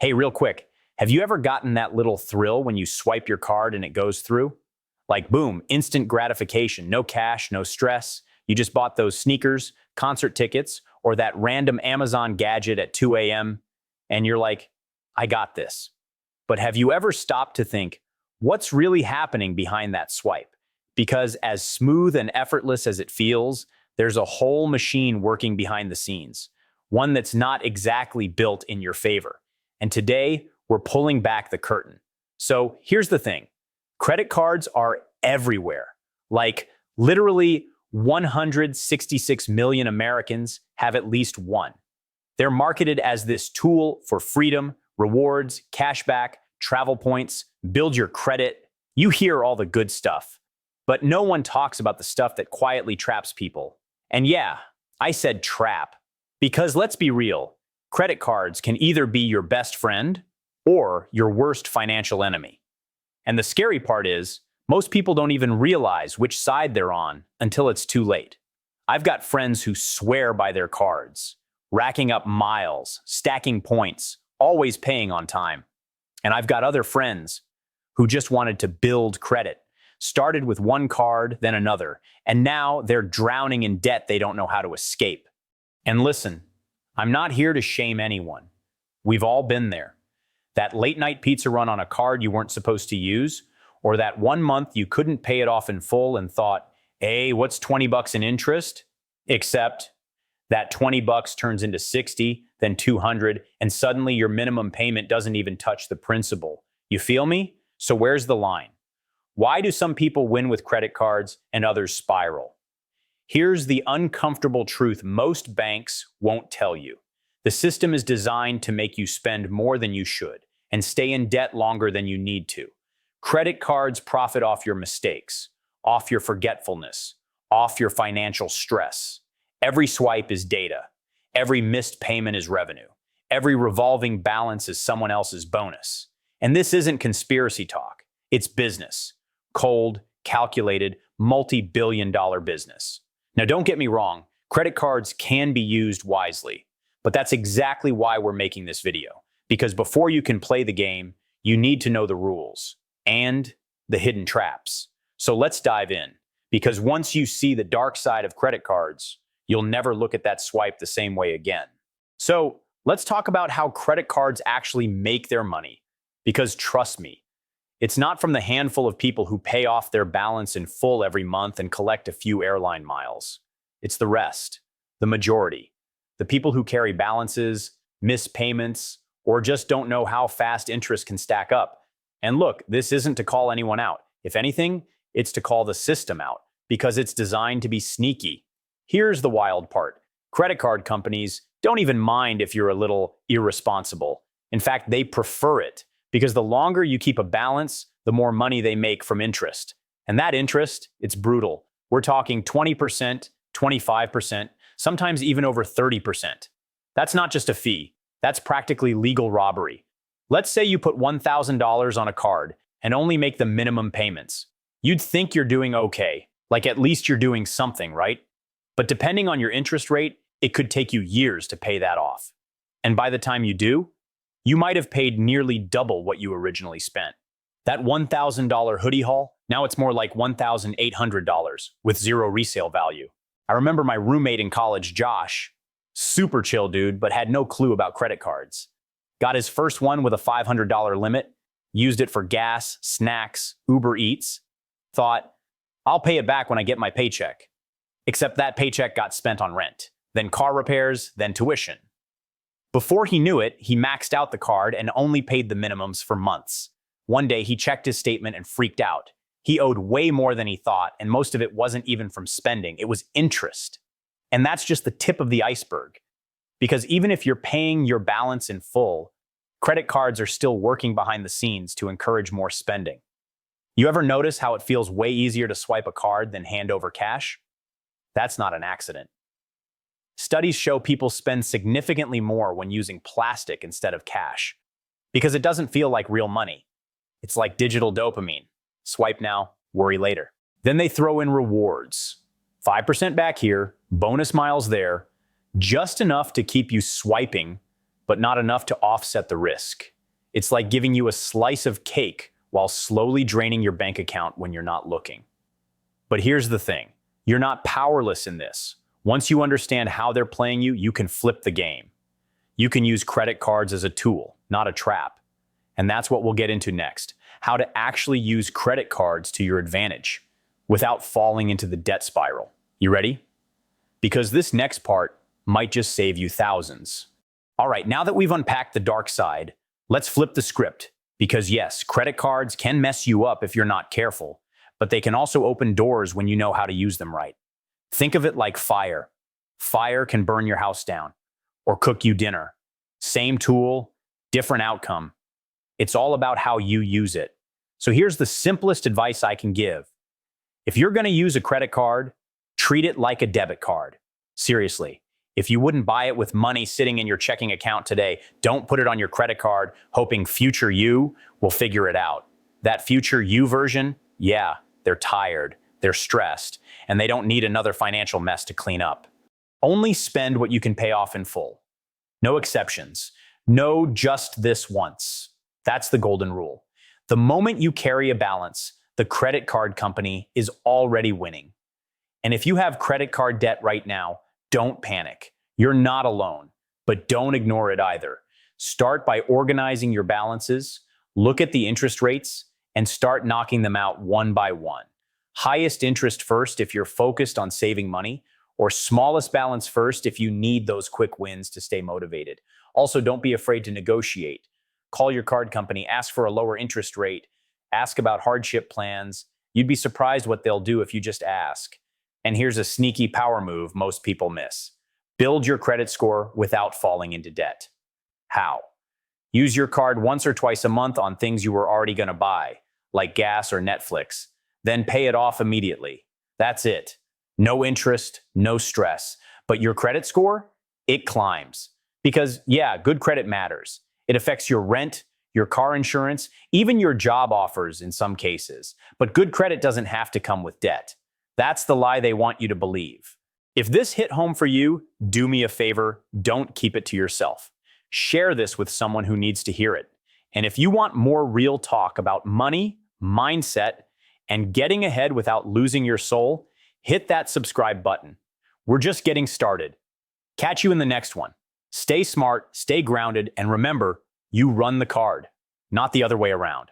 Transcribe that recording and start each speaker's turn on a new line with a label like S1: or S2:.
S1: Hey, real quick, have you ever gotten that little thrill when you swipe your card and it goes through? Like, boom, instant gratification, no cash, no stress. You just bought those sneakers, concert tickets, or that random Amazon gadget at 2 a.m., and you're like, I got this. But have you ever stopped to think, what's really happening behind that swipe? Because as smooth and effortless as it feels, there's a whole machine working behind the scenes, one that's not exactly built in your favor. And today, we're pulling back the curtain. So here's the thing. Credit cards are everywhere. Like literally 166 million Americans have at least one. They're marketed as this tool for freedom, rewards, cashback, travel points, build your credit. You hear all the good stuff, but no one talks about the stuff that quietly traps people. And yeah, I said trap, because let's be real, credit cards can either be your best friend or your worst financial enemy. And the scary part is, most people don't even realize which side they're on until it's too late. I've got friends who swear by their cards, racking up miles, stacking points, always paying on time. And I've got other friends who just wanted to build credit, started with one card, then another, and now they're drowning in debt they don't know how to escape. And listen, I'm not here to shame anyone. We've all been there. That late night pizza run on a card you weren't supposed to use, or that 1 month you couldn't pay it off in full and thought, hey, what's 20 bucks in interest? Except that 20 bucks turns into 60, then 200, and suddenly your minimum payment doesn't even touch the principal. You feel me? So where's the line? Why do some people win with credit cards and others spiral? Here's the uncomfortable truth most banks won't tell you. The system is designed to make you spend more than you should and stay in debt longer than you need to. Credit cards profit off your mistakes, off your forgetfulness, off your financial stress. Every swipe is data. Every missed payment is revenue. Every revolving balance is someone else's bonus. And this isn't conspiracy talk. It's business. Cold, calculated, multi-billion-dollar business. Now, don't get me wrong. Credit cards can be used wisely. But that's exactly why we're making this video. Because before you can play the game, you need to know the rules and the hidden traps. So let's dive in. Because once you see the dark side of credit cards, you'll never look at that swipe the same way again. So let's talk about how credit cards actually make their money. Because trust me, it's not from the handful of people who pay off their balance in full every month and collect a few airline miles. It's the rest, the majority. The people who carry balances, miss payments, or just don't know how fast interest can stack up. And look, this isn't to call anyone out. If anything, it's to call the system out because it's designed to be sneaky. Here's the wild part. Credit card companies don't even mind if you're a little irresponsible. In fact, they prefer it because the longer you keep a balance, the more money they make from interest. And that interest, it's brutal. We're talking 20%, 25%, sometimes even over 30%. That's not just a fee. That's practically legal robbery. Let's say you put $1,000 on a card and only make the minimum payments. You'd think you're doing okay, like at least you're doing something, right? But depending on your interest rate, it could take you years to pay that off. And by the time you do, you might have paid nearly double what you originally spent. That $1,000 hoodie haul, now it's more like $1,800 with zero resale value. I remember my roommate in college, Josh, super chill dude, but had no clue about credit cards. Got his first one with a $500 limit, used it for gas, snacks, Uber Eats. Thought, I'll pay it back when I get my paycheck. Except that paycheck got spent on rent, then car repairs, then tuition. Before he knew it, he maxed out the card and only paid the minimums for months. One day he checked his statement and freaked out. He owed way more than he thought, and most of it wasn't even from spending, it was interest. And that's just the tip of the iceberg. Because even if you're paying your balance in full, credit cards are still working behind the scenes to encourage more spending. You ever notice how it feels way easier to swipe a card than hand over cash? That's not an accident. Studies show people spend significantly more when using plastic instead of cash, because it doesn't feel like real money. It's like digital dopamine. Swipe now, worry later. Then they throw in rewards. 5% back here, bonus miles there, just enough to keep you swiping, but not enough to offset the risk. It's like giving you a slice of cake while slowly draining your bank account when you're not looking. But here's the thing. You're not powerless in this. Once you understand how they're playing you, you can flip the game. You can use credit cards as a tool, not a trap. And that's what we'll get into next. How to actually use credit cards to your advantage without falling into the debt spiral. You ready? Because this next part might just save you thousands. All right, now that we've unpacked the dark side, let's flip the script. Because yes, credit cards can mess you up if you're not careful, but they can also open doors when you know how to use them right. Think of it like fire. Fire can burn your house down or cook you dinner. Same tool, different outcome. It's all about how you use it. So here's the simplest advice I can give. If you're going to use a credit card, treat it like a debit card. Seriously, if you wouldn't buy it with money sitting in your checking account today, don't put it on your credit card hoping future you will figure it out. That future you version, yeah, they're tired, they're stressed, and they don't need another financial mess to clean up. Only spend what you can pay off in full. No exceptions. No just this once. That's the golden rule. The moment you carry a balance, the credit card company is already winning. And if you have credit card debt right now, don't panic. You're not alone, but don't ignore it either. Start by organizing your balances, look at the interest rates, and start knocking them out one by one. Highest interest first if you're focused on saving money, or smallest balance first if you need those quick wins to stay motivated. Also, don't be afraid to negotiate. Call your card company, ask for a lower interest rate, ask about hardship plans. You'd be surprised what they'll do if you just ask. And here's a sneaky power move most people miss. Build your credit score without falling into debt. How? Use your card once or twice a month on things you were already going to buy, like gas or Netflix. Then pay it off immediately. That's it. No interest, no stress. But your credit score? It climbs. Because, yeah, good credit matters. It affects your rent, your car insurance, even your job offers in some cases. But good credit doesn't have to come with debt. That's the lie they want you to believe. If this hit home for you, do me a favor, don't keep it to yourself. Share this with someone who needs to hear it. And if you want more real talk about money, mindset, and getting ahead without losing your soul, hit that subscribe button. We're just getting started. Catch you in the next one. Stay smart, stay grounded, and remember, you run the card, not the other way around.